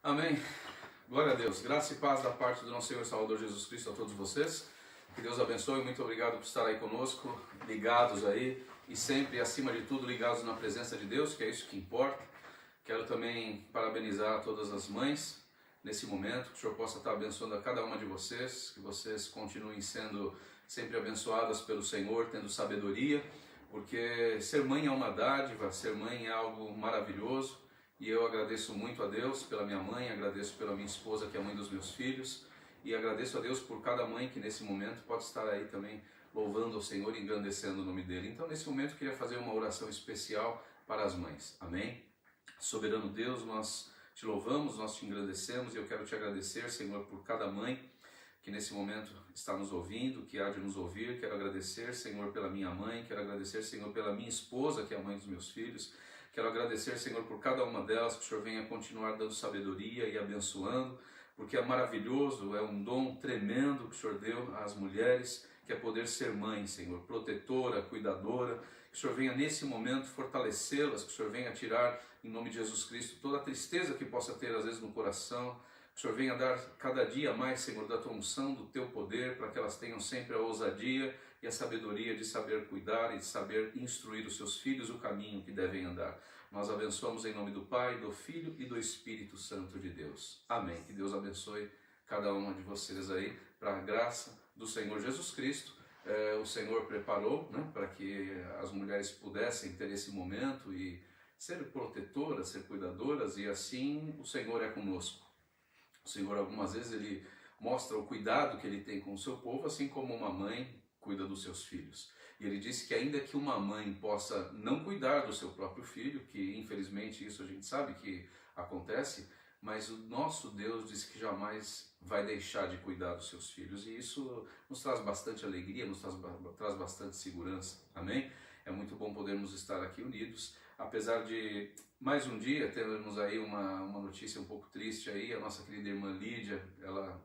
Amém. Glória a Deus. Graça e paz da parte do nosso Senhor e Salvador Jesus Cristo a todos vocês. Que Deus abençoe. Muito obrigado por estar aí conosco, ligados aí e sempre, acima de tudo, ligados na presença de Deus, que é isso que importa. Quero também parabenizar todas as mães nesse momento, que o Senhor possa estar abençoando a cada uma de vocês, que vocês continuem sendo sempre abençoadas pelo Senhor, tendo sabedoria, porque ser mãe é uma dádiva, ser mãe é algo maravilhoso. E eu agradeço muito a Deus pela minha mãe, agradeço pela minha esposa, que é a mãe dos meus filhos, e agradeço a Deus por cada mãe que nesse momento pode estar aí também louvando ao Senhor e engrandecendo o nome dele. Então, nesse momento, eu queria fazer uma oração especial para as mães. Amém? Soberano Deus, nós te louvamos, nós te engrandecemos, e eu quero te agradecer, Senhor, por cada mãe que nesse momento está nos ouvindo, que há de nos ouvir. Quero agradecer, Senhor, pela minha mãe, quero agradecer, Senhor, pela minha esposa, que é a mãe dos meus filhos. Quero agradecer, Senhor, por cada uma delas, que o Senhor venha continuar dando sabedoria e abençoando, porque é maravilhoso, é um dom tremendo que o Senhor deu às mulheres, que é poder ser mãe, Senhor, protetora, cuidadora. Que o Senhor venha nesse momento fortalecê-las, que o Senhor venha tirar, em nome de Jesus Cristo, toda a tristeza que possa ter às vezes no coração. Que o Senhor venha dar cada dia mais, Senhor, da tua unção, do teu poder, para que elas tenham sempre a ousadia e a sabedoria de saber cuidar e de saber instruir os seus filhos o caminho que devem andar. Nós abençoamos em nome do Pai, do Filho e do Espírito Santo de Deus. Amém. Que Deus abençoe cada uma de vocês aí, para a graça do Senhor Jesus Cristo. O Senhor preparou, né, para que as mulheres pudessem ter esse momento e ser protetoras, ser cuidadoras, e assim o Senhor é conosco. O Senhor algumas vezes ele mostra o cuidado que ele tem com o seu povo, assim como uma mãe cuida dos seus filhos. E ele disse que ainda que uma mãe possa não cuidar do seu próprio filho, que infelizmente isso a gente sabe que acontece, mas o nosso Deus disse que jamais vai deixar de cuidar dos seus filhos, e isso nos traz bastante alegria, nos traz bastante segurança. Amém? É muito bom podermos estar aqui unidos, apesar de mais um dia termos aí uma notícia um pouco triste aí. A nossa querida irmã Lídia, ela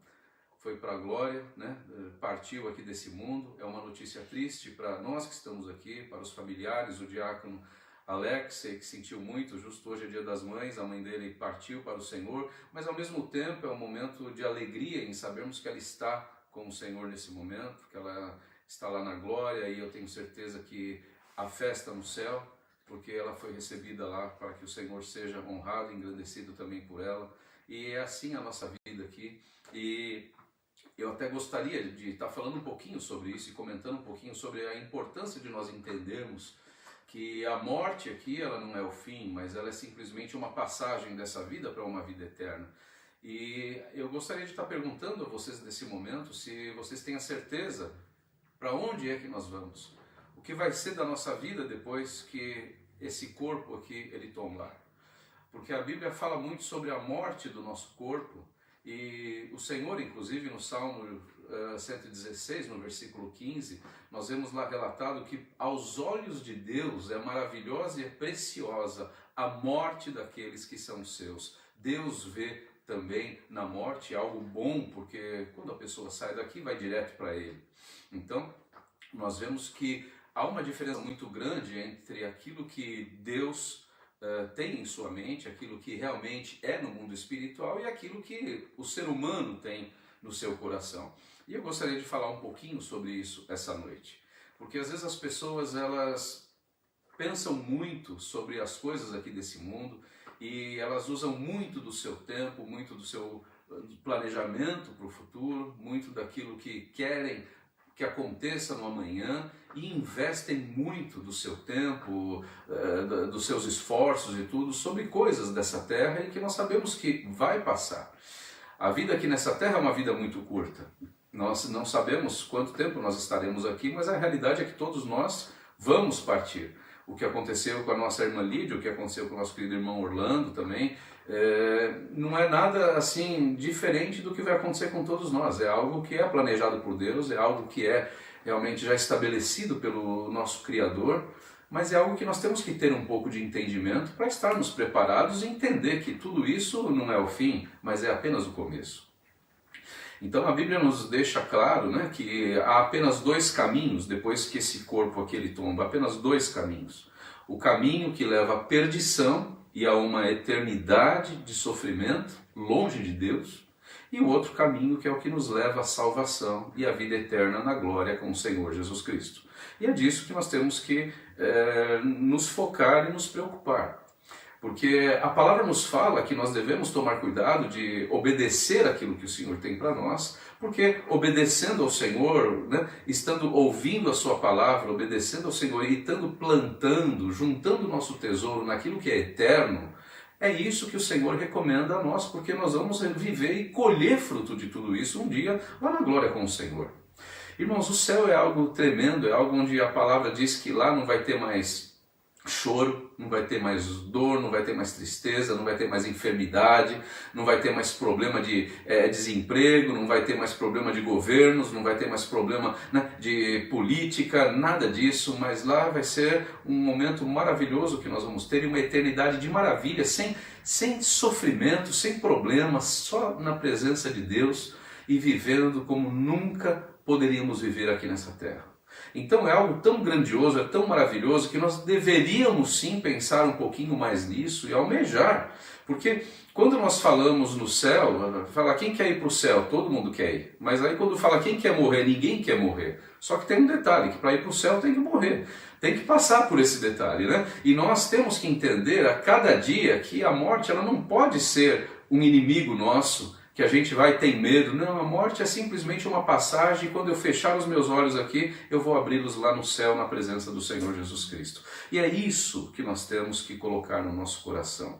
foi para a glória, né? Partiu aqui desse mundo. É uma notícia triste para nós que estamos aqui, para os familiares. O diácono Alex, que sentiu muito, justo hoje é dia das mães, a mãe dele partiu para o Senhor, mas ao mesmo tempo é um momento de alegria em sabermos que ela está com o Senhor nesse momento, que ela está lá na glória, e eu tenho certeza que a festa no céu, porque ela foi recebida lá para que o Senhor seja honrado e engrandecido também por ela. E é assim a nossa vida aqui, e eu até gostaria de estar falando um pouquinho sobre isso e comentando um pouquinho sobre a importância de nós entendermos que a morte aqui, ela não é o fim, mas ela é simplesmente uma passagem dessa vida para uma vida eterna. E eu gostaria de estar perguntando a vocês nesse momento se vocês têm a certeza para onde é que nós vamos. O que vai ser da nossa vida depois que esse corpo aqui ele tombar? Porque a Bíblia fala muito sobre a morte do nosso corpo. E o Senhor, inclusive, no Salmo 116, no versículo 15, nós vemos lá relatado que aos olhos de Deus é maravilhosa e é preciosa a morte daqueles que são seus. Deus vê também na morte algo bom, porque quando a pessoa sai daqui, vai direto para Ele. Então, nós vemos que há uma diferença muito grande entre aquilo que Deus tem em sua mente, aquilo que realmente é no mundo espiritual, e aquilo que o ser humano tem no seu coração. E eu gostaria de falar um pouquinho sobre isso essa noite, porque às vezes as pessoas elas pensam muito sobre as coisas aqui desse mundo, e elas usam muito do seu tempo, muito do seu planejamento para o futuro, muito daquilo que querem que aconteça no amanhã, e investem muito do seu tempo, dos seus esforços e tudo, sobre coisas dessa terra, e que nós sabemos que vai passar. A vida aqui nessa terra é uma vida muito curta. Nós não sabemos quanto tempo nós estaremos aqui, mas a realidade é que todos nós vamos partir. O que aconteceu com a nossa irmã Lídia, o que aconteceu com o nosso querido irmão Orlando também, não é nada assim diferente do que vai acontecer com todos nós. É algo que é planejado por Deus, é algo que é realmente já estabelecido pelo nosso Criador, mas é algo que nós temos que ter um pouco de entendimento para estarmos preparados e entender que tudo isso não é o fim, mas é apenas o começo. Então a Bíblia nos deixa claro, né, que há apenas dois caminhos depois que esse corpo aqui ele tomba, apenas dois caminhos. O caminho que leva à perdição e a uma eternidade de sofrimento, longe de Deus, e o outro caminho que é o que nos leva à salvação e à vida eterna na glória com o Senhor Jesus Cristo. E é disso que nós temos que nos focar e nos preocupar. Porque a palavra nos fala que nós devemos tomar cuidado de obedecer aquilo que o Senhor tem para nós, porque obedecendo ao Senhor, né, estando ouvindo a sua palavra, obedecendo ao Senhor e estando plantando, juntando o nosso tesouro naquilo que é eterno, é isso que o Senhor recomenda a nós, porque nós vamos viver e colher fruto de tudo isso um dia lá na glória com o Senhor. Irmãos, o céu é algo tremendo, é algo onde a palavra diz que lá não vai ter mais choro, não vai ter mais dor, não vai ter mais tristeza, não vai ter mais enfermidade, não vai ter mais problema de desemprego, não vai ter mais problema de governos, não vai ter mais problema, né, de política, nada disso, mas lá vai ser um momento maravilhoso que nós vamos ter e uma eternidade de maravilha, sem sofrimento, sem problemas, só na presença de Deus e vivendo como nunca poderíamos viver aqui nessa terra. Então é algo tão grandioso, é tão maravilhoso que nós deveríamos sim pensar um pouquinho mais nisso e almejar. Porque quando nós falamos no céu, fala quem quer ir para o céu? Todo mundo quer ir. Mas aí quando fala quem quer morrer, ninguém quer morrer. Só que tem um detalhe, que para ir para o céu tem que morrer. Tem que passar por esse detalhe, né? E nós temos que entender a cada dia que a morte ela não pode ser um inimigo nosso, que a gente vai ter medo. Não, a morte é simplesmente uma passagem e quando eu fechar os meus olhos aqui, eu vou abri-los lá no céu, na presença do Senhor Jesus Cristo. E é isso que nós temos que colocar no nosso coração.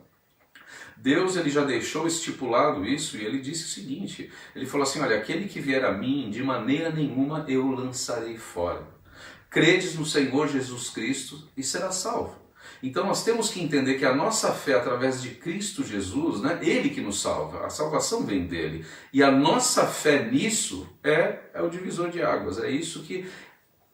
Deus ele já deixou estipulado isso e ele disse o seguinte, ele falou assim, olha, aquele que vier a mim, de maneira nenhuma eu o lançarei fora. Credes no Senhor Jesus Cristo e será salvo. Então nós temos que entender que a nossa fé através de Cristo Jesus, né, Ele que nos salva, a salvação vem dele. E a nossa fé nisso é o divisor de águas, é isso que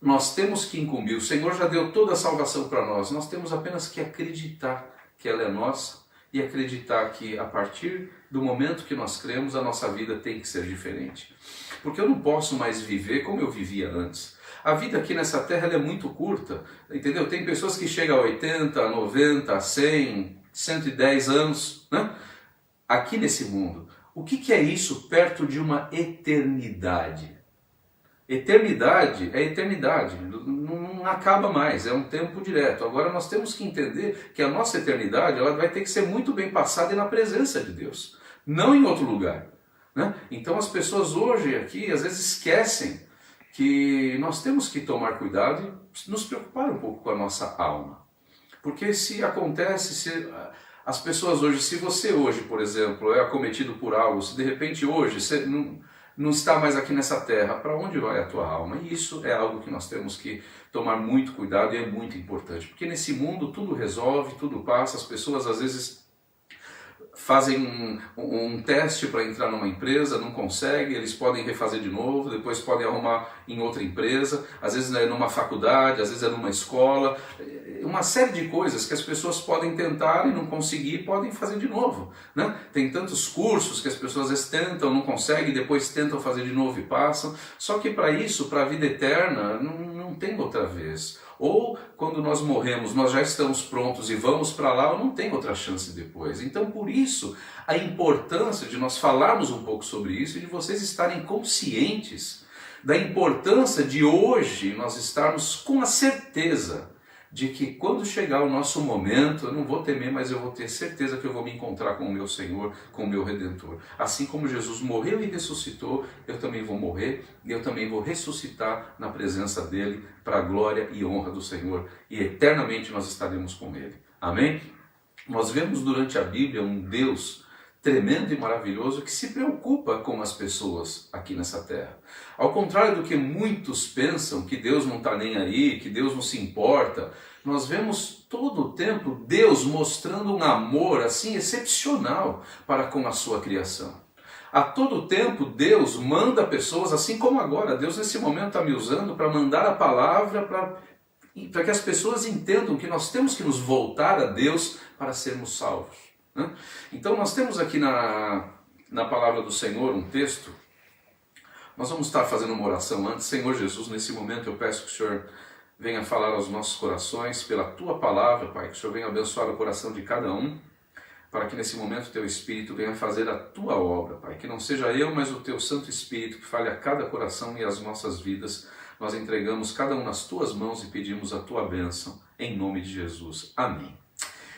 nós temos que incumbir. O Senhor já deu toda a salvação para nós temos apenas que acreditar que ela é nossa e acreditar que a partir do momento que nós cremos, a nossa vida tem que ser diferente. Porque eu não posso mais viver como eu vivia antes. A vida aqui nessa terra ela é muito curta, entendeu? Tem pessoas que chegam a 80, a 90, a 100, 110 anos, né? Aqui nesse mundo. O que é isso perto de uma eternidade? Eternidade é eternidade, não acaba mais, é um tempo direto. Agora nós temos que entender que a nossa eternidade ela vai ter que ser muito bem passada na presença de Deus, não em outro lugar, né? Então as pessoas hoje aqui às vezes esquecem que nós temos que tomar cuidado e nos preocupar um pouco com a nossa alma. Porque se acontece, se as pessoas hoje, se você hoje, por exemplo, é acometido por algo, se de repente hoje você não está mais aqui nessa terra, para onde vai a tua alma? E isso é algo que nós temos que tomar muito cuidado e é muito importante. Porque nesse mundo tudo resolve, tudo passa, as pessoas às vezes fazem um teste para entrar numa empresa, não conseguem, eles podem refazer de novo, depois podem arrumar em outra empresa, às vezes é numa faculdade, às vezes é numa escola, uma série de coisas que as pessoas podem tentar e não conseguir, podem fazer de novo, né? Tem tantos cursos que as pessoas às vezes tentam, não conseguem, depois tentam fazer de novo e passam, só que para isso, para a vida eterna, não tem outra vez. Ou quando nós morremos, nós já estamos prontos e vamos para lá, ou não tem outra chance depois. Então por isso a importância de nós falarmos um pouco sobre isso e de vocês estarem conscientes da importância de hoje nós estarmos com a certeza de que quando chegar o nosso momento, eu não vou temer, mas eu vou ter certeza que eu vou me encontrar com o meu Senhor, com o meu Redentor. Assim como Jesus morreu e ressuscitou, eu também vou morrer e eu também vou ressuscitar na presença dEle para a glória e honra do Senhor. E eternamente nós estaremos com Ele. Amém? Nós vemos durante a Bíblia um Deus tremendo e maravilhoso que se preocupa com as pessoas aqui nessa terra. Ao contrário do que muitos pensam, que Deus não está nem aí, que Deus não se importa, nós vemos todo o tempo Deus mostrando um amor assim excepcional para com a sua criação. A todo tempo Deus manda pessoas, assim como agora, Deus nesse momento está me usando para mandar a palavra para que as pessoas entendam que nós temos que nos voltar a Deus para sermos salvos. Então nós temos aqui na palavra do Senhor um texto, nós vamos estar fazendo uma oração antes. Senhor Jesus, nesse momento eu peço que o Senhor venha falar aos nossos corações pela Tua palavra, Pai, que o Senhor venha abençoar o coração de cada um, para que nesse momento o Teu Espírito venha fazer a Tua obra, Pai. Que não seja eu, mas o Teu Santo Espírito que fale a cada coração e as nossas vidas. Nós entregamos cada um nas Tuas mãos e pedimos a Tua bênção, em nome de Jesus. Amém.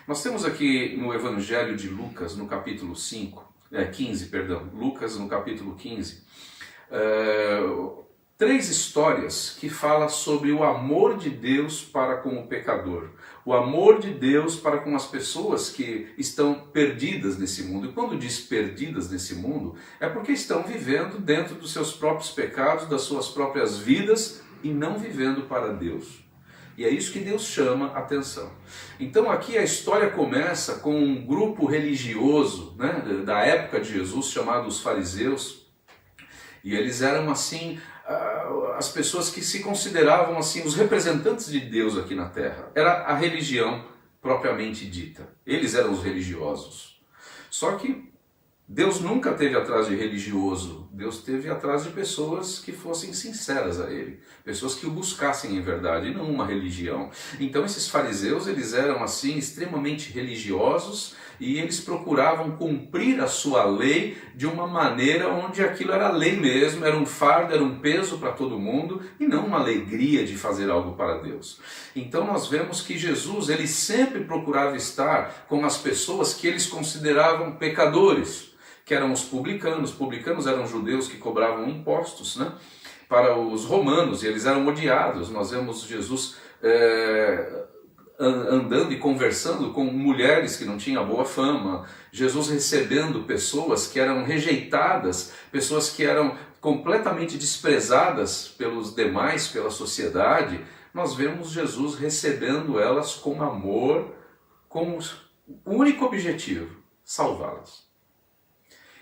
Nós temos aqui no Evangelho de Lucas, no capítulo 15, Lucas no capítulo 15, três histórias que falam sobre o amor de Deus para com o pecador, o amor de Deus para com as pessoas que estão perdidas nesse mundo. E quando diz perdidas nesse mundo, é porque estão vivendo dentro dos seus próprios pecados, das suas próprias vidas e não vivendo para Deus. E é isso que Deus chama a atenção. Então aqui a história começa com um grupo religioso, né, da época de Jesus, chamado os fariseus. E eles eram assim, as pessoas que se consideravam assim os representantes de Deus aqui na terra. Era a religião propriamente dita. Eles eram os religiosos. Só que Deus nunca esteve atrás de religioso. Deus esteve atrás de pessoas que fossem sinceras a Ele. Pessoas que o buscassem em verdade, e não uma religião. Então esses fariseus, eles eram assim extremamente religiosos e eles procuravam cumprir a sua lei de uma maneira onde aquilo era lei mesmo, era um fardo, era um peso para todo mundo e não uma alegria de fazer algo para Deus. Então nós vemos que Jesus, ele sempre procurava estar com as pessoas que eles consideravam pecadores, que eram os publicanos. Os publicanos eram judeus que cobravam impostos, né, para os romanos, e eles eram odiados. Nós vemos Jesus andando e conversando com mulheres que não tinham boa fama, Jesus recebendo pessoas que eram rejeitadas, pessoas que eram completamente desprezadas pelos demais, pela sociedade. Nós vemos Jesus recebendo elas com amor, com o único objetivo: salvá-las.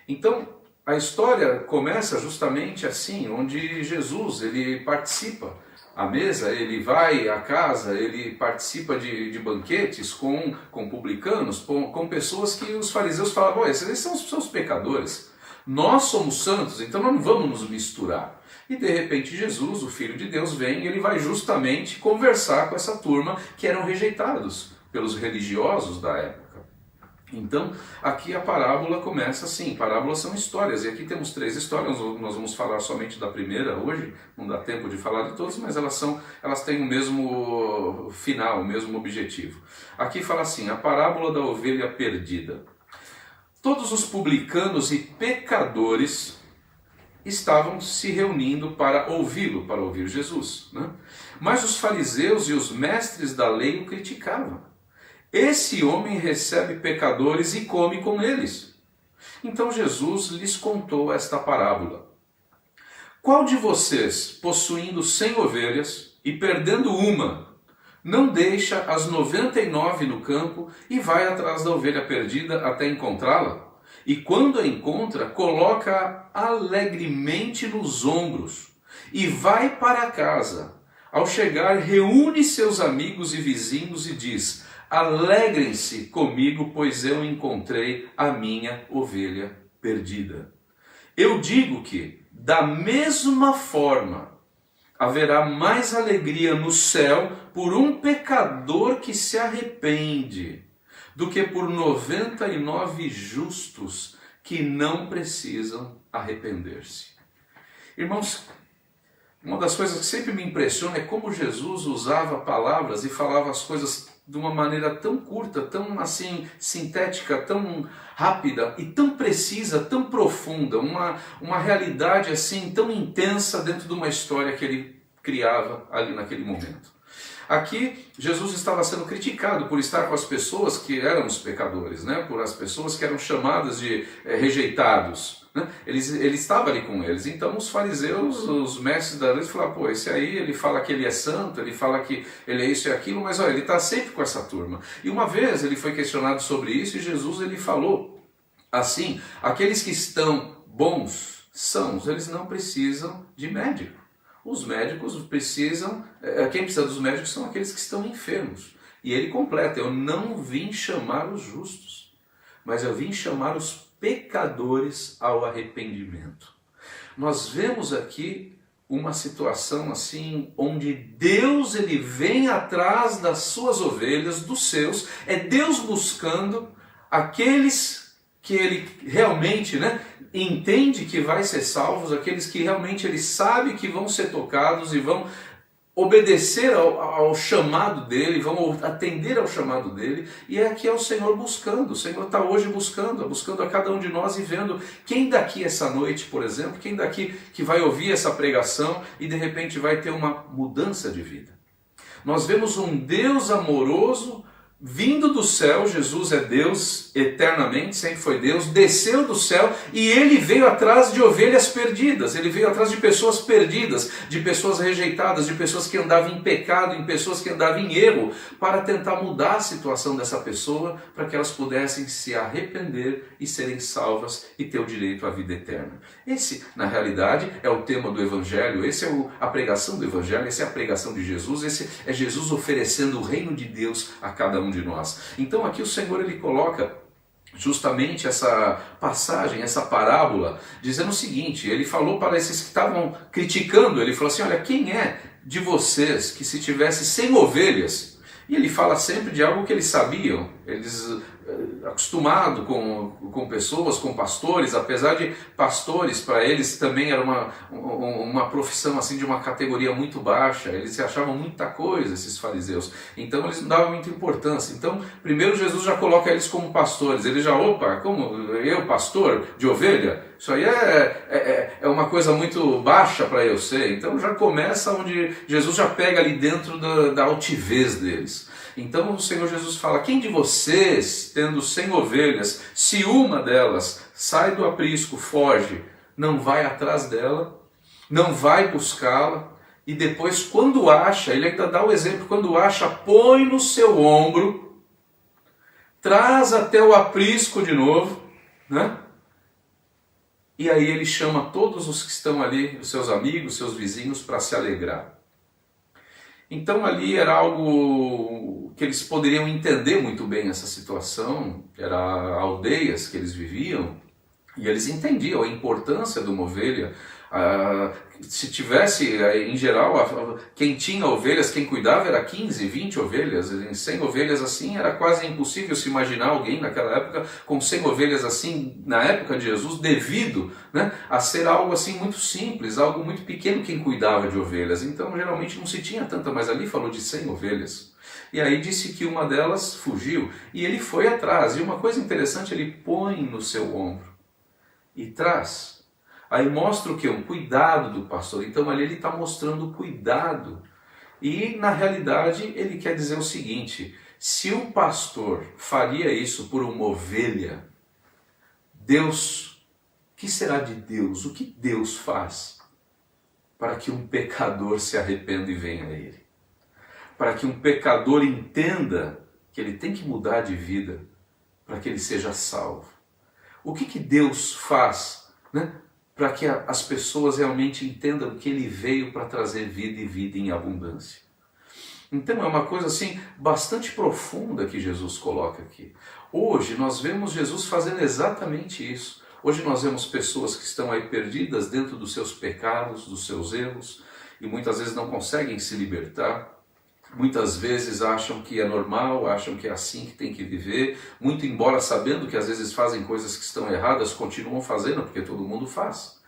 Então, a história começa justamente assim, onde Jesus, ele participa à mesa, ele vai à casa, ele participa de banquetes com publicanos, com pessoas que os fariseus falavam: esses são os pecadores, nós somos santos, então nós não vamos nos misturar. E de repente Jesus, o Filho de Deus, vem e ele vai justamente conversar com essa turma que eram rejeitados pelos religiosos da época. Então, aqui a parábola começa assim. Parábolas são histórias, e aqui temos três histórias. Nós vamos falar somente da primeira hoje, não dá tempo de falar de todas, mas elas têm o mesmo final, o mesmo objetivo. Aqui fala assim: a parábola da ovelha perdida. Todos os publicanos e pecadores estavam se reunindo para ouvi-lo, para ouvir Jesus, né? Mas os fariseus e os mestres da lei o criticavam. Esse homem recebe pecadores e come com eles. Então Jesus lhes contou esta parábola. Qual de vocês, possuindo 100 ovelhas e perdendo uma, não deixa as 99 no campo e vai atrás da ovelha perdida até encontrá-la? E quando a encontra, coloca-a alegremente nos ombros e vai para casa. Ao chegar, reúne seus amigos e vizinhos e diz: alegrem-se comigo, pois eu encontrei a minha ovelha perdida. Eu digo que, da mesma forma, haverá mais alegria no céu por um pecador que se arrepende, do que por 99 justos que não precisam arrepender-se. Irmãos, uma das coisas que sempre me impressiona é como Jesus usava palavras e falava as coisas de uma maneira tão curta, tão assim sintética, tão rápida e tão precisa, tão profunda, uma realidade assim tão intensa dentro de uma história que ele criava ali naquele momento. Aqui Jesus estava sendo criticado por estar com as pessoas que eram os pecadores, né? Por as pessoas que eram chamadas de rejeitados, né? Ele estava ali com eles. Então os fariseus, os mestres da lei, falaram: pô, esse aí, ele fala que ele é santo, ele fala que ele é isso e aquilo, mas olha, ele está sempre com essa turma. E uma vez ele foi questionado sobre isso e Jesus ele falou assim: aqueles que estão bons, sãos, eles não precisam de médico. Os médicos precisam, quem precisa dos médicos são aqueles que estão enfermos. E ele completa: eu não vim chamar os justos, mas eu vim chamar os pecadores ao arrependimento. Nós vemos aqui uma situação assim, onde Deus ele vem atrás das suas ovelhas, dos seus, é Deus buscando aqueles que ele realmente, entende que vai ser salvos, aqueles que realmente ele sabe que vão ser tocados e vão obedecer ao chamado dele, vão atender ao chamado dele, e aqui é o Senhor buscando. O Senhor está hoje buscando a cada um de nós e vendo quem daqui essa noite, por exemplo, quem daqui que vai ouvir essa pregação e de repente vai ter uma mudança de vida. Nós vemos um Deus amoroso vindo do céu. Jesus é Deus eternamente, sempre foi Deus, desceu do céu e ele veio atrás de ovelhas perdidas, ele veio atrás de pessoas perdidas, de pessoas rejeitadas, de pessoas que andavam em pecado, em pessoas que andavam em erro, para tentar mudar a situação dessa pessoa, para que elas pudessem se arrepender e serem salvas e ter o direito à vida eterna. Esse, na realidade, é o tema do Evangelho, esse é a pregação do Evangelho, essa é a pregação de Jesus, esse é Jesus oferecendo o reino de Deus a cada um de nós. Então aqui o Senhor ele coloca justamente essa passagem, essa parábola, dizendo o seguinte: ele falou para esses que estavam criticando, ele falou assim: olha, quem é de vocês que se tivesse 100 ovelhas? E ele fala sempre de algo que eles sabiam, eles acostumado com pessoas, com pastores, apesar de pastores para eles também era uma profissão assim de uma categoria muito baixa, eles se achavam muita coisa, esses fariseus, então eles não davam muita importância. Então primeiro Jesus já coloca eles como pastores, ele já, opa, como eu pastor de ovelha? Isso aí é uma coisa muito baixa para eu ser. Então já começa onde Jesus já pega ali dentro da altivez deles. Então o Senhor Jesus fala: quem de vocês, tendo 100 ovelhas, se uma delas sai do aprisco, foge, não vai atrás dela, não vai buscá-la, e depois quando acha, ele ainda dá o exemplo, quando acha, põe no seu ombro, traz até o aprisco de novo, E aí ele chama todos os que estão ali, os seus amigos, seus vizinhos, para se alegrar. Então ali era algo que eles poderiam entender muito bem essa situação, era aldeias que eles viviam, e eles entendiam a importância de uma ovelha. Se tivesse, em geral, quem tinha ovelhas, quem cuidava era 15, 20 ovelhas, em 100 ovelhas assim era quase impossível se imaginar alguém naquela época com 100 ovelhas assim, na época de Jesus, devido a ser algo assim muito simples, algo muito pequeno quem cuidava de ovelhas. Então geralmente não se tinha tanta, mas ali falou de 100 ovelhas. E aí disse que uma delas fugiu e ele foi atrás, e uma coisa interessante, ele põe no seu ombro e traz. Aí mostra o que? Um cuidado do pastor. Então ali ele está mostrando o cuidado. E na realidade ele quer dizer o seguinte: se um pastor faria isso por uma ovelha, Deus, o que será de Deus? O que Deus faz para que um pecador se arrependa e venha a Ele? Para que um pecador entenda que ele tem que mudar de vida para que ele seja salvo? O que Deus faz, para que as pessoas realmente entendam que ele veio para trazer vida e vida em abundância? Então é uma coisa assim bastante profunda que Jesus coloca aqui. Hoje nós vemos Jesus fazendo exatamente isso. Hoje nós vemos pessoas que estão aí perdidas dentro dos seus pecados, dos seus erros, e muitas vezes não conseguem se libertar. Muitas vezes acham que é normal, acham que é assim que tem que viver, muito embora sabendo que às vezes fazem coisas que estão erradas, continuam fazendo, porque todo mundo faz.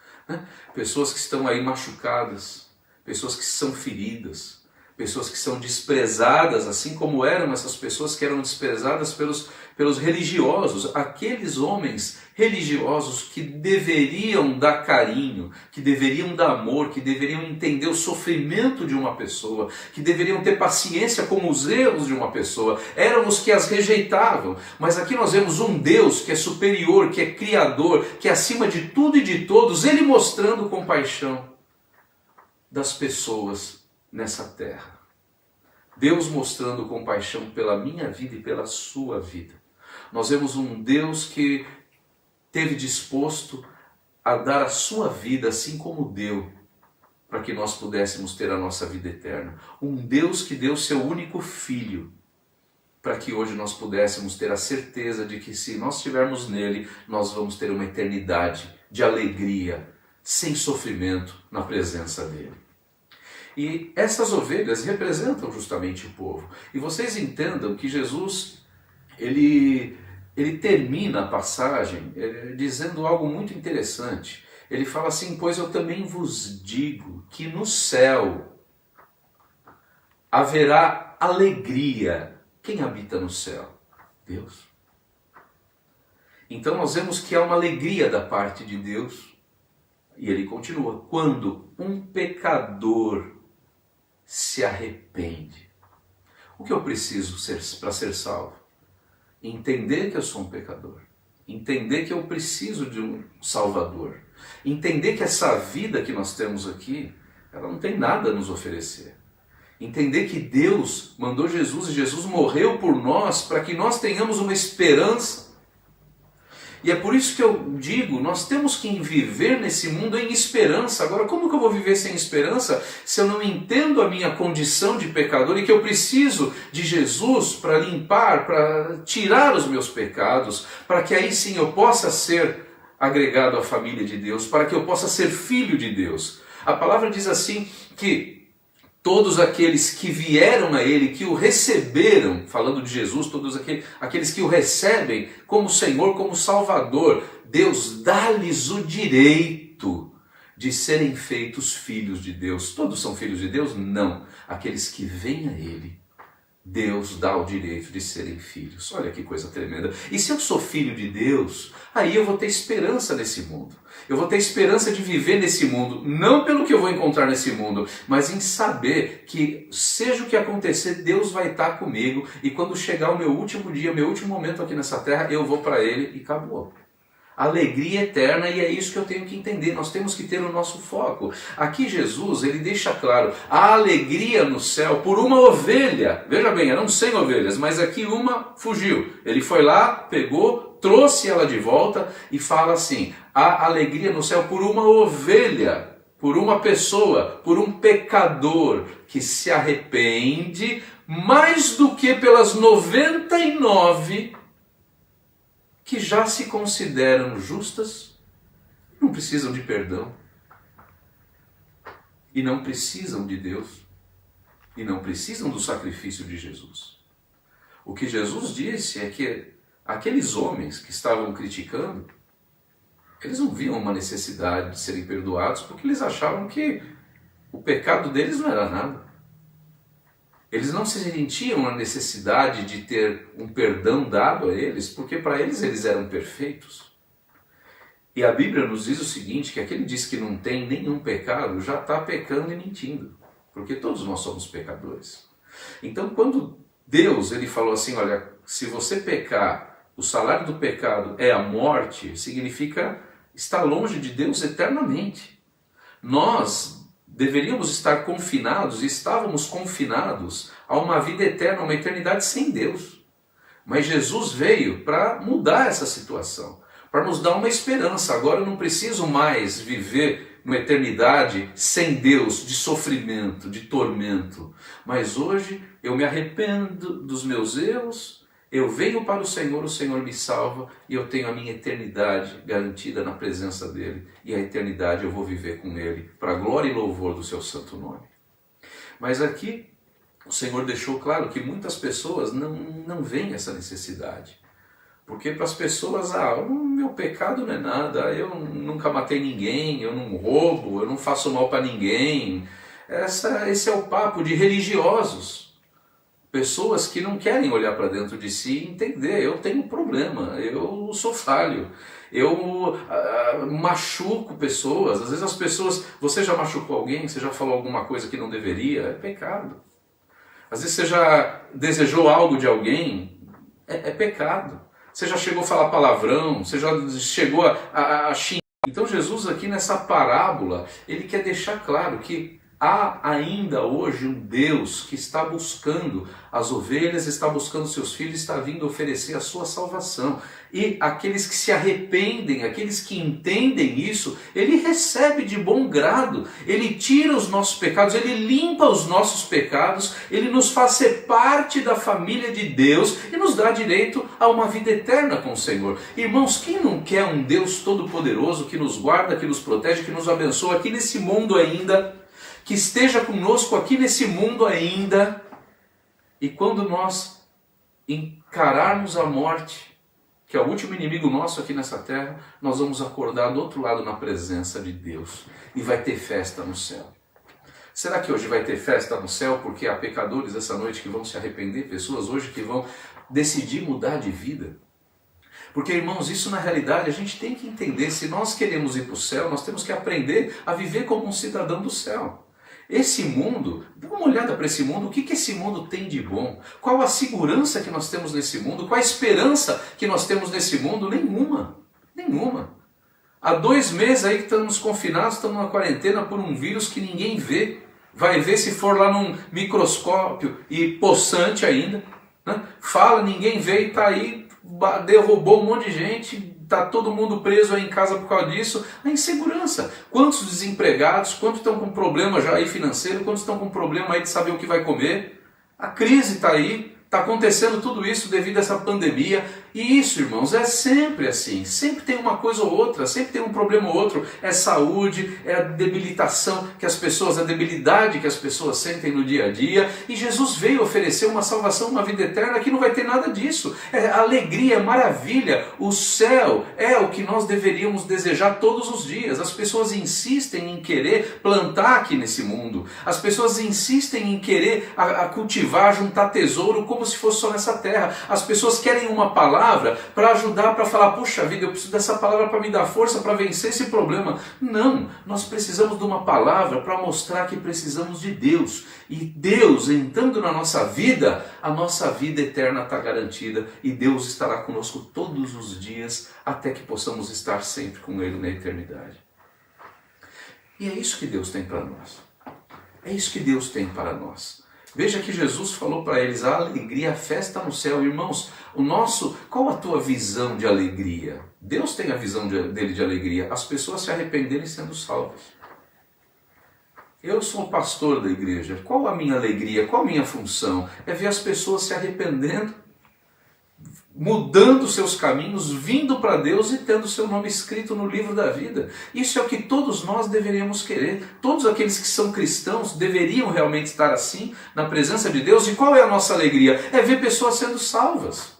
Pessoas que estão aí machucadas, pessoas que são feridas, pessoas que são desprezadas, assim como eram essas pessoas que eram desprezadas pelos religiosos, aqueles homens religiosos que deveriam dar carinho, que deveriam dar amor, que deveriam entender o sofrimento de uma pessoa, que deveriam ter paciência com os erros de uma pessoa, eram os que as rejeitavam. Mas aqui nós vemos um Deus que é superior, que é criador, que é acima de tudo e de todos, ele mostrando compaixão das pessoas nessa terra. Deus mostrando compaixão pela minha vida e pela sua vida. Nós vemos um Deus que esteve disposto a dar a sua vida assim como deu, para que nós pudéssemos ter a nossa vida eterna. Um Deus que deu seu único filho, para que hoje nós pudéssemos ter a certeza de que se nós estivermos nele, nós vamos ter uma eternidade de alegria, sem sofrimento, na presença dele. E essas ovelhas representam justamente o povo. E vocês entendam que Jesus, ele ele termina a passagem dizendo algo muito interessante. Ele fala assim: pois eu também vos digo que no céu haverá alegria. Quem habita no céu? Deus. Então nós vemos que há uma alegria da parte de Deus. E ele continua: quando um pecador se arrepende. O que eu preciso para ser salvo? Entender que eu sou um pecador. Entender que eu preciso de um Salvador. Entender que essa vida que nós temos aqui, ela não tem nada a nos oferecer. Entender que Deus mandou Jesus e Jesus morreu por nós para que nós tenhamos uma esperança. E é por isso que eu digo, nós temos que viver nesse mundo em esperança. Agora, como que eu vou viver sem esperança se eu não entendo a minha condição de pecador e que eu preciso de Jesus para limpar, para tirar os meus pecados, para que aí sim eu possa ser agregado à família de Deus, para que eu possa ser filho de Deus. A palavra diz assim que todos aqueles que vieram a Ele, que o receberam, falando de Jesus, todos aqueles que o recebem como Senhor, como Salvador, Deus dá-lhes o direito de serem feitos filhos de Deus. Todos são filhos de Deus? Não. Aqueles que vêm a Ele, Deus dá o direito de serem filhos. Olha que coisa tremenda. E se eu sou filho de Deus, aí eu vou ter esperança nesse mundo. Eu vou ter esperança de viver nesse mundo, não pelo que eu vou encontrar nesse mundo, mas em saber que seja o que acontecer, Deus vai estar comigo, e quando chegar o meu último dia, o meu último momento aqui nessa terra, eu vou para Ele e acabou. Alegria eterna, e é isso que eu tenho que entender, nós temos que ter o nosso foco. Aqui Jesus, ele deixa claro, a alegria no céu por uma ovelha, veja bem, eram 100 ovelhas, mas aqui uma fugiu, ele foi lá, pegou, trouxe ela de volta e fala assim: há alegria no céu por uma ovelha, por uma pessoa, por um pecador que se arrepende mais do que pelas 99 que já se consideram justas, não precisam de perdão, e não precisam de Deus, e não precisam do sacrifício de Jesus. O que Jesus disse é que aqueles homens que estavam criticando, eles não viam uma necessidade de serem perdoados porque eles achavam que o pecado deles não era nada. Eles não se sentiam a necessidade de ter um perdão dado a eles, porque para eles eram perfeitos. E a Bíblia nos diz o seguinte, que aquele diz que não tem nenhum pecado, já está pecando e mentindo, porque todos nós somos pecadores. Então quando Deus ele falou assim: olha, se você pecar, o salário do pecado é a morte, significa estar longe de Deus eternamente. Nós deveríamos estar confinados, e estávamos confinados a uma vida eterna, uma eternidade sem Deus. Mas Jesus veio para mudar essa situação, para nos dar uma esperança. Agora eu não preciso mais viver uma eternidade sem Deus, de sofrimento, de tormento. Mas hoje eu me arrependo dos meus erros, eu venho para o Senhor me salva e eu tenho a minha eternidade garantida na presença dEle. E a eternidade eu vou viver com Ele, para a glória e louvor do seu santo nome. Mas aqui o Senhor deixou claro que muitas pessoas não veem essa necessidade. Porque para as pessoas, o meu pecado não é nada, eu nunca matei ninguém, eu não roubo, eu não faço mal para ninguém. Esse é o papo de religiosos. Pessoas que não querem olhar para dentro de si e entender: eu tenho problema, eu sou falho, eu machuco pessoas. Às vezes as pessoas, você já machucou alguém, você já falou alguma coisa que não deveria, é pecado. Às vezes você já desejou algo de alguém, é pecado. Você já chegou a falar palavrão, você já chegou a xingar. Então Jesus aqui nessa parábola, ele quer deixar claro que há ainda hoje um Deus que está buscando as ovelhas, está buscando seus filhos, está vindo oferecer a sua salvação. E aqueles que se arrependem, aqueles que entendem isso, Ele recebe de bom grado, Ele tira os nossos pecados, Ele limpa os nossos pecados, Ele nos faz ser parte da família de Deus e nos dá direito a uma vida eterna com o Senhor. Irmãos, quem não quer um Deus todo-poderoso que nos guarda, que nos protege, que nos abençoa aqui nesse mundo ainda, que esteja conosco aqui nesse mundo ainda, e quando nós encararmos a morte, que é o último inimigo nosso aqui nessa terra, nós vamos acordar do outro lado na presença de Deus. E vai ter festa no céu. Será que hoje vai ter festa no céu porque há pecadores essa noite que vão se arrepender? Pessoas hoje que vão decidir mudar de vida? Porque, irmãos, isso na realidade a gente tem que entender. Se nós queremos ir para o céu, nós temos que aprender a viver como um cidadão do céu. Esse mundo, dá uma olhada para esse mundo, o que esse mundo tem de bom? Qual a segurança que nós temos nesse mundo? Qual a esperança que nós temos nesse mundo? Nenhuma, nenhuma. Há 2 meses aí que estamos confinados, estamos na quarentena por um vírus que ninguém vê. Vai ver se for lá num microscópio e possante ainda. Né? Fala, ninguém vê e está aí, derrubou um monte de gente, está todo mundo preso aí em casa por causa disso. A insegurança. Quantos desempregados, quantos estão com problema já aí financeiro, quantos estão com problema aí de saber o que vai comer. A crise está aí, está acontecendo tudo isso devido a essa pandemia. E isso, irmãos, é sempre assim. Sempre tem uma coisa ou outra, sempre tem um problema ou outro. É saúde, é a debilitação que as pessoas, a debilidade que as pessoas sentem no dia a dia. E Jesus veio oferecer uma salvação, uma vida eterna que não vai ter nada disso. É alegria, maravilha. O céu é o que nós deveríamos desejar todos os dias. As pessoas insistem em querer plantar aqui nesse mundo. As pessoas insistem em querer cultivar, juntar tesouro como se fosse só nessa terra. As pessoas querem uma palavra para ajudar, para falar, puxa vida, eu preciso dessa palavra para me dar força para vencer esse problema. Não, nós precisamos de uma palavra para mostrar que precisamos de Deus. E Deus entrando na nossa vida, a nossa vida eterna está garantida e Deus estará conosco todos os dias até que possamos estar sempre com Ele na eternidade. E é isso que Deus tem para nós. É isso que Deus tem para nós. Veja que Jesus falou para eles, a alegria, a festa no céu. Irmãos, qual a tua visão de alegria? Deus tem a visão dele de alegria, as pessoas se arrependerem sendo salvas. Eu sou o pastor da igreja, qual a minha alegria, qual a minha função? É ver as pessoas se arrependendo, mudando seus caminhos, vindo para Deus e tendo seu nome escrito no livro da vida. Isso é o que todos nós deveríamos querer. Todos aqueles que são cristãos deveriam realmente estar assim, na presença de Deus. E qual é a nossa alegria? É ver pessoas sendo salvas.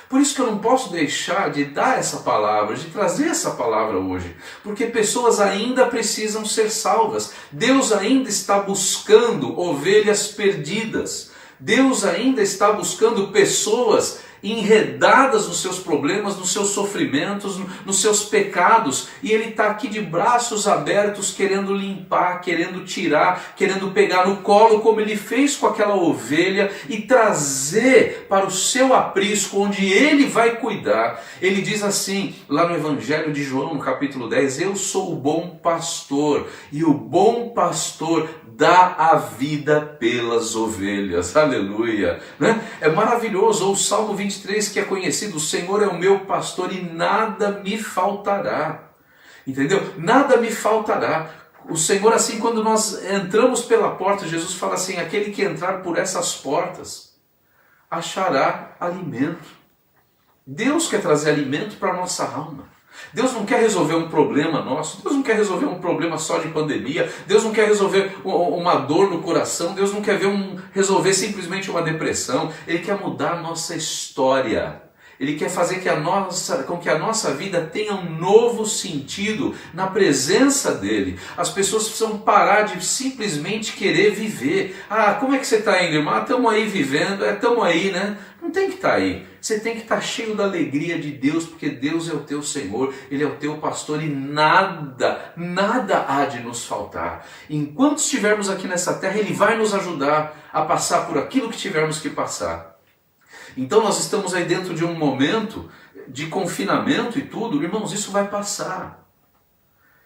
Por isso que eu não posso deixar de dar essa palavra, de trazer essa palavra hoje. Porque pessoas ainda precisam ser salvas. Deus ainda está buscando ovelhas perdidas. Deus ainda está buscando pessoas enredadas nos seus problemas, nos seus sofrimentos, nos seus pecados, e Ele está aqui de braços abertos querendo limpar, querendo tirar, querendo pegar no colo como Ele fez com aquela ovelha e trazer para o seu aprisco onde Ele vai cuidar. Ele diz assim lá no Evangelho de João, no capítulo 10, eu sou o bom pastor e o bom pastor dá a vida pelas ovelhas, aleluia, né? É maravilhoso. Ou o Salmo 23 que é conhecido, o Senhor é o meu pastor e nada me faltará, entendeu? Nada me faltará. O Senhor, assim, quando nós entramos pela porta, Jesus fala assim, aquele que entrar por essas portas achará alimento. Deus quer trazer alimento para a nossa alma. Deus não quer resolver um problema nosso, Deus não quer resolver um problema só de pandemia, Deus não quer resolver uma dor no coração, Deus não quer resolver simplesmente uma depressão, Ele quer mudar a nossa história. Ele quer fazer com que a nossa vida tenha um novo sentido na presença dEle. As pessoas precisam parar de simplesmente querer viver. Ah, como é que você está indo, irmão? Estamos aí vivendo, estamos aí, né? Não tem que estar aí. Você tem que estar cheio da alegria de Deus, porque Deus é o teu Senhor, Ele é o teu pastor e nada há de nos faltar. Enquanto estivermos aqui nessa terra, Ele vai nos ajudar a passar por aquilo que tivermos que passar. Então nós estamos aí dentro de um momento de confinamento e tudo, irmãos, isso vai passar.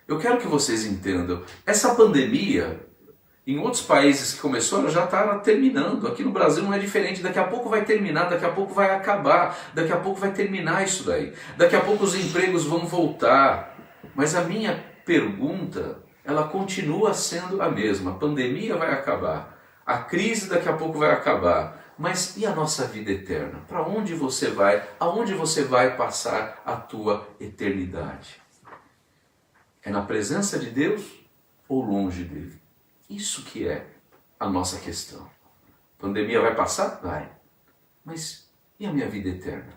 Eu quero que vocês entendam, essa pandemia, em outros países que começou, ela já está terminando. Aqui no Brasil não é diferente, daqui a pouco vai terminar, daqui a pouco vai acabar, daqui a pouco vai terminar isso daí. Daqui a pouco os empregos vão voltar. Mas a minha pergunta, ela continua sendo a mesma. A pandemia vai acabar, a crise daqui a pouco vai acabar. Mas e a nossa vida eterna? Para onde você vai? Aonde você vai passar a tua eternidade? É na presença de Deus ou longe dele? Isso que é a nossa questão. A pandemia vai passar? Vai. Mas e a minha vida eterna?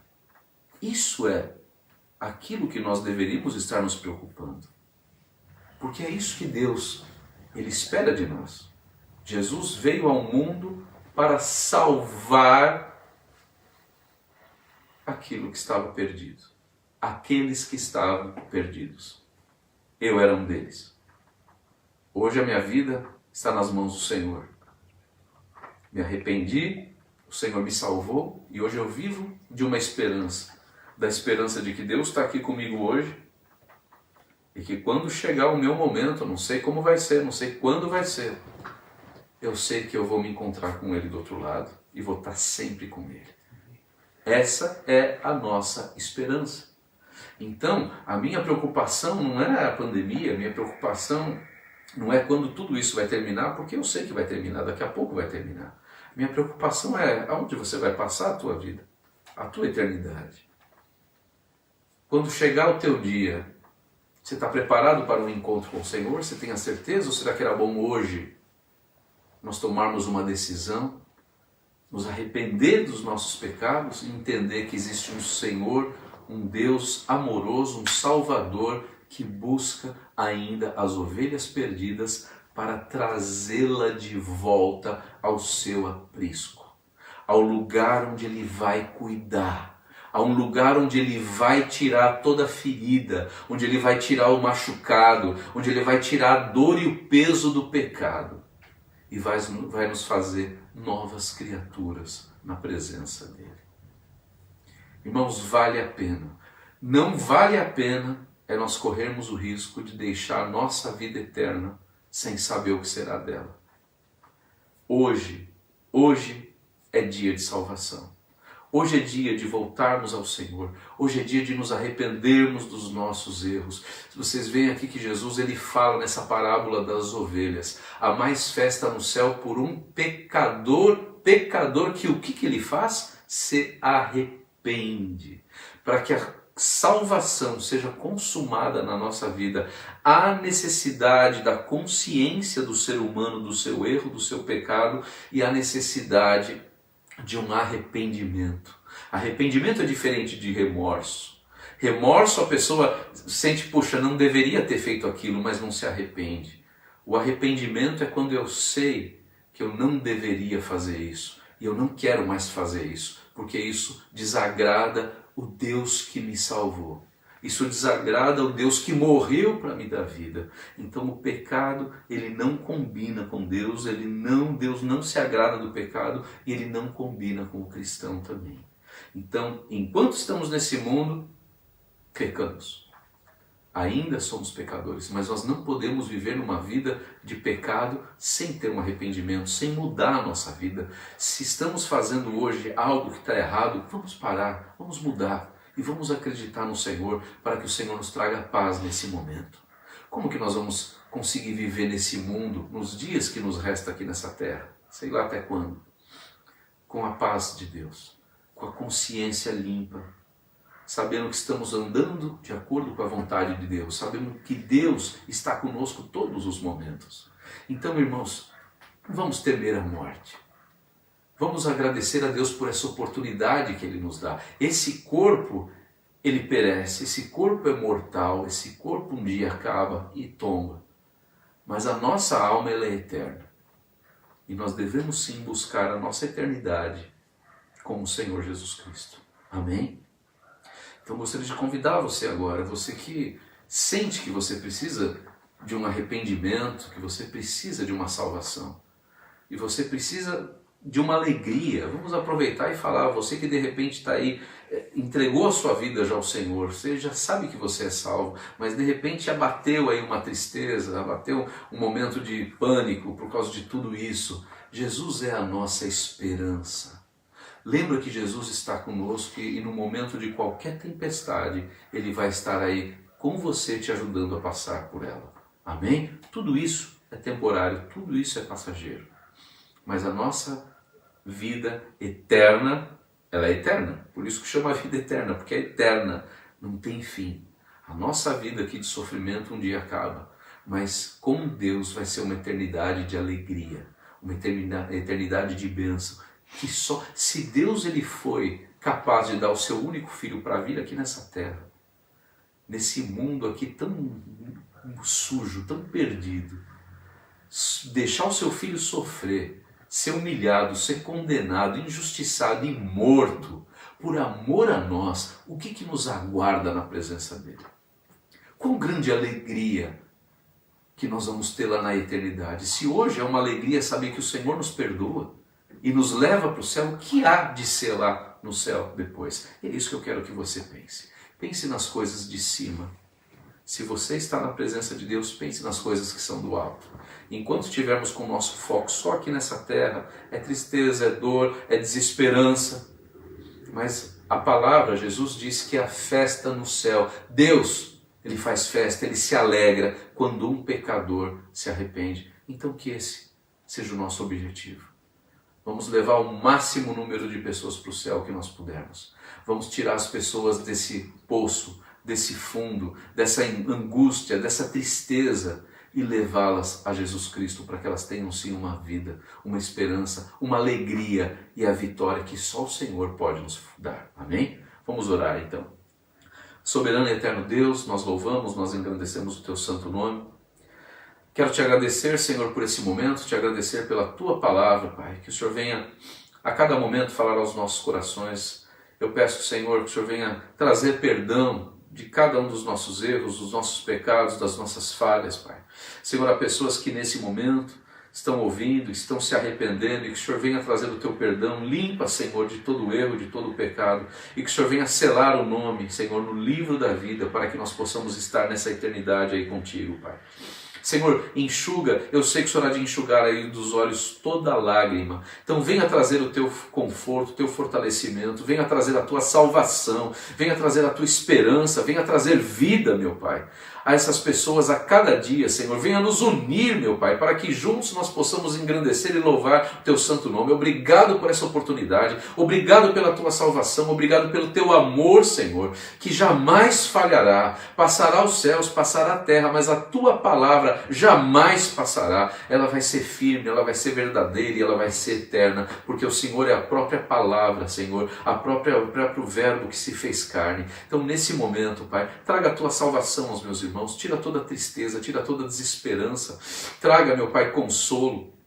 Isso é aquilo que nós deveríamos estar nos preocupando. Porque é isso que Deus, Ele espera de nós. Jesus veio ao mundo para salvar aquilo que estava perdido. Aqueles que estavam perdidos. Eu era um deles. Hoje a minha vida está nas mãos do Senhor. Me arrependi, o Senhor me salvou e hoje eu vivo de uma esperança. Da esperança de que Deus está aqui comigo hoje e que quando chegar o meu momento, não sei como vai ser, não sei quando vai ser, eu sei que eu vou me encontrar com Ele do outro lado e vou estar sempre com Ele. Essa é a nossa esperança. Então, a minha preocupação não é a pandemia, a minha preocupação não é quando tudo isso vai terminar, porque eu sei que vai terminar, daqui a pouco vai terminar. Minha preocupação é aonde você vai passar a tua vida, a tua eternidade. Quando chegar o teu dia, você está preparado para um encontro com o Senhor? Você tem a certeza? Ou será que era bom hoje nós tomarmos uma decisão, nos arrepender dos nossos pecados e entender que existe um Senhor, um Deus amoroso, um Salvador que busca ainda as ovelhas perdidas para trazê-la de volta ao seu aprisco, ao lugar onde Ele vai cuidar, a um lugar onde Ele vai tirar toda a ferida, onde Ele vai tirar o machucado, onde Ele vai tirar a dor e o peso do pecado e vai nos fazer novas criaturas na presença dEle. Irmãos, vale a pena. Não vale a pena é nós corrermos o risco de deixar a nossa vida eterna sem saber o que será dela. Hoje é dia de salvação. Hoje é dia de voltarmos ao Senhor. Hoje é dia de nos arrependermos dos nossos erros. Vocês veem aqui que Jesus ele fala nessa parábola das ovelhas. Há mais festa no céu por um pecador que o que ele faz? Se arrepende. Para que a salvação seja consumada na nossa vida, há necessidade da consciência do ser humano, do seu erro, do seu pecado, e há necessidade de um arrependimento. Arrependimento é diferente de remorso. Remorso, a pessoa sente, puxa, não deveria ter feito aquilo, mas não se arrepende. O arrependimento é quando eu sei que eu não deveria fazer isso, e eu não quero mais fazer isso, porque isso desagrada o Deus que me salvou. Isso desagrada o Deus que morreu para me dar vida. Então o pecado, ele não combina com Deus, Deus não se agrada do pecado e ele não combina com o cristão também. Então, enquanto estamos nesse mundo, pecamos. Ainda somos pecadores, mas nós não podemos viver numa vida de pecado sem ter um arrependimento, sem mudar a nossa vida. Se estamos fazendo hoje algo que está errado, vamos parar, vamos mudar e vamos acreditar no Senhor para que o Senhor nos traga paz nesse momento. Como que nós vamos conseguir viver nesse mundo, nos dias que nos resta aqui nessa terra? Sei lá até quando. Com a paz de Deus, com a consciência limpa, sabendo que estamos andando de acordo com a vontade de Deus, sabendo que Deus está conosco todos os momentos. Então, irmãos, vamos temer a morte. Vamos agradecer a Deus por essa oportunidade que Ele nos dá. Esse corpo, ele perece, esse corpo é mortal, esse corpo um dia acaba e tomba. Mas a nossa alma, ela é eterna. E nós devemos sim buscar a nossa eternidade com o Senhor Jesus Cristo. Amém? Então gostaria de convidar você agora, você que sente que você precisa de um arrependimento, que você precisa de uma salvação, e você precisa de uma alegria. Vamos aproveitar e falar, você que de repente está aí, entregou a sua vida já ao Senhor, você já sabe que você é salvo, mas de repente abateu aí uma tristeza, abateu um momento de pânico por causa de tudo isso. Jesus é a nossa esperança. Lembra que Jesus está conosco e no momento de qualquer tempestade, Ele vai estar aí com você te ajudando a passar por ela. Amém? Tudo isso é temporário, tudo isso é passageiro. Mas a nossa vida eterna, ela é eterna. Por isso que chama a vida eterna, porque é eterna, não tem fim. A nossa vida aqui de sofrimento um dia acaba, mas com Deus vai ser uma eternidade de alegria, uma eternidade de bênção. Que se Deus ele foi capaz de dar o seu único filho para vir aqui nessa terra, nesse mundo aqui tão sujo, tão perdido, deixar o seu filho sofrer, ser humilhado, ser condenado, injustiçado e morto, por amor a nós, o que nos aguarda na presença dele? Quão grande alegria que nós vamos ter lá na eternidade. Se hoje é uma alegria saber que o Senhor nos perdoa e nos leva para o céu, o que há de ser lá no céu depois? É isso que eu quero que você pense. Pense nas coisas de cima. Se você está na presença de Deus, pense nas coisas que são do alto. Enquanto estivermos com o nosso foco só aqui nessa terra, é tristeza, é dor, é desesperança. Mas a palavra, Jesus disse que é a festa no céu. Deus, Ele faz festa, Ele se alegra quando um pecador se arrepende. Então que esse seja o nosso objetivo. Vamos levar o máximo número de pessoas para o céu que nós pudermos. Vamos tirar as pessoas desse poço, desse fundo, dessa angústia, dessa tristeza e levá-las a Jesus Cristo para que elas tenham sim uma vida, uma esperança, uma alegria e a vitória que só o Senhor pode nos dar. Amém? Vamos orar então. Soberano e eterno Deus, nós louvamos, nós engrandecemos o Teu santo nome. Quero Te agradecer, Senhor, por esse momento, Te agradecer pela Tua palavra, Pai, que o Senhor venha a cada momento falar aos nossos corações. Eu peço, Senhor, que o Senhor venha trazer perdão de cada um dos nossos erros, dos nossos pecados, das nossas falhas, Pai. Senhor, há pessoas que nesse momento estão ouvindo, estão se arrependendo e que o Senhor venha trazer o Teu perdão, limpa, Senhor, de todo o erro, de todo o pecado e que o Senhor venha selar o nome, Senhor, no livro da vida para que nós possamos estar nessa eternidade aí contigo, Pai. Senhor, enxuga, eu sei que o Senhor há de enxugar aí dos olhos toda lágrima. Então venha trazer o Teu conforto, o Teu fortalecimento, venha trazer a Tua salvação, venha trazer a Tua esperança, venha trazer vida, meu Pai, a essas pessoas a cada dia, Senhor. Venha nos unir, meu Pai, para que juntos nós possamos engrandecer e louvar o Teu santo nome. Obrigado por essa oportunidade, obrigado pela Tua salvação, obrigado pelo Teu amor, Senhor, que jamais falhará. Passará os céus, passará a terra, mas a Tua palavra jamais passará. Ela vai ser firme, ela vai ser verdadeira e ela vai ser eterna, porque o Senhor é a própria palavra, Senhor, o próprio verbo que se fez carne. Então nesse momento, Pai, traga a Tua salvação aos meus irmãos, tira toda a tristeza, tira toda a desesperança, traga, meu Pai, consolo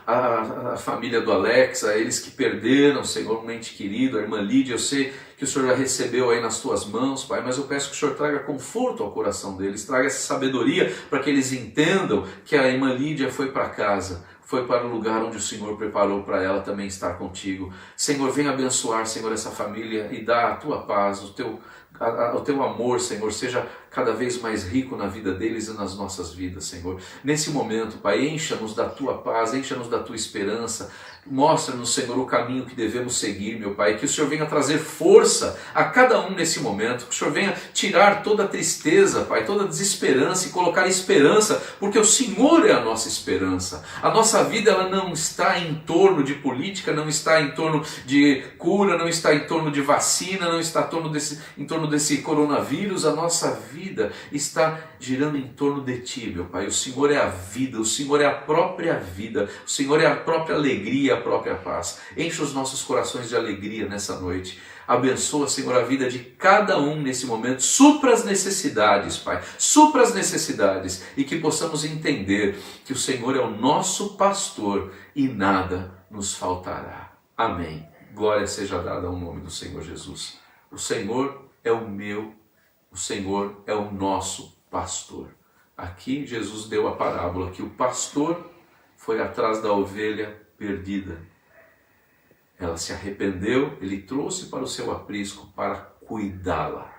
a família do Alex, a eles que perderam, Senhor, um ente querido, a irmã Lídia. Eu sei que o Senhor já recebeu aí nas Tuas mãos, Pai, mas eu peço que o Senhor traga conforto ao coração deles, traga essa sabedoria para que eles entendam que a irmã Lídia foi para casa, foi para o lugar onde o Senhor preparou para ela também estar contigo. Senhor, venha abençoar, Senhor, essa família e dá a Tua paz, o Teu amor, Senhor, seja cada vez mais rico na vida deles e nas nossas vidas, Senhor. Nesse momento, Pai, encha-nos da Tua paz, encha-nos da Tua esperança. Mostra-nos, Senhor, o caminho que devemos seguir, meu Pai. Que o Senhor venha trazer força a cada um nesse momento. Que o Senhor venha tirar toda a tristeza, Pai, toda a desesperança e colocar esperança, porque o Senhor é a nossa esperança. A nossa vida ela não está em torno de política, não está em torno de cura, não está em torno de vacina, não está em torno desse coronavírus. A nossa vida está girando em torno de Ti, meu Pai. O Senhor é a vida, o Senhor é a própria vida, o Senhor é a própria alegria, a própria paz. Enche os nossos corações de alegria nessa noite. Abençoa, Senhor, a vida de cada um nesse momento. Supra as necessidades, Pai. Supra as necessidades e que possamos entender que o Senhor é o nosso pastor e nada nos faltará. Amém. Glória seja dada ao nome do Senhor Jesus. O Senhor é o Senhor é o nosso pastor. Aqui Jesus deu a parábola que o pastor foi atrás da ovelha perdida. Ela se arrependeu, ele trouxe para o seu aprisco para cuidá-la.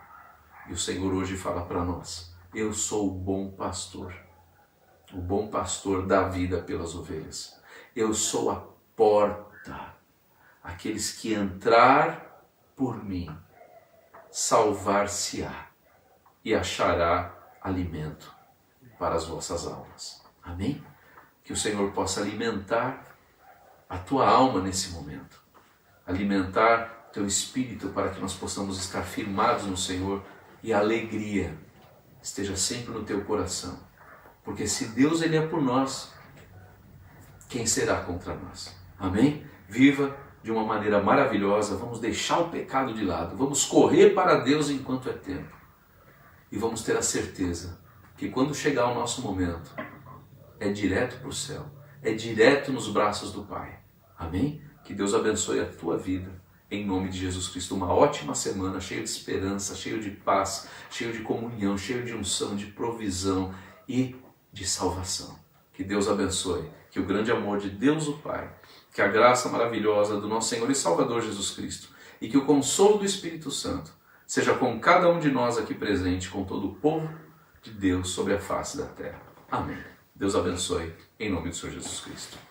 E o Senhor hoje fala para nós: eu sou o bom pastor dá vida pelas ovelhas. Eu sou a porta. Aqueles que entrar por mim, salvar-se-á e achará alimento para as vossas almas. Amém? Que o Senhor possa alimentar a tua alma nesse momento, alimentar o teu espírito para que nós possamos estar firmados no Senhor e a alegria esteja sempre no teu coração. Porque se Deus ele é por nós, quem será contra nós? Amém? Viva de uma maneira maravilhosa, vamos deixar o pecado de lado, vamos correr para Deus enquanto é tempo. e vamos ter a certeza que quando chegar o nosso momento, é direto para o céu, é direto nos braços do Pai. Amém? Que Deus abençoe a tua vida, em nome de Jesus Cristo. Uma ótima semana, cheia de esperança, cheia de paz, cheia de comunhão, cheia de unção, de provisão e de salvação. Que Deus abençoe, que o grande amor de Deus o Pai, que a graça maravilhosa do nosso Senhor e Salvador Jesus Cristo e que o consolo do Espírito Santo seja com cada um de nós aqui presente, com todo o povo de Deus sobre a face da terra. Amém. Deus abençoe, em nome do Senhor Jesus Cristo.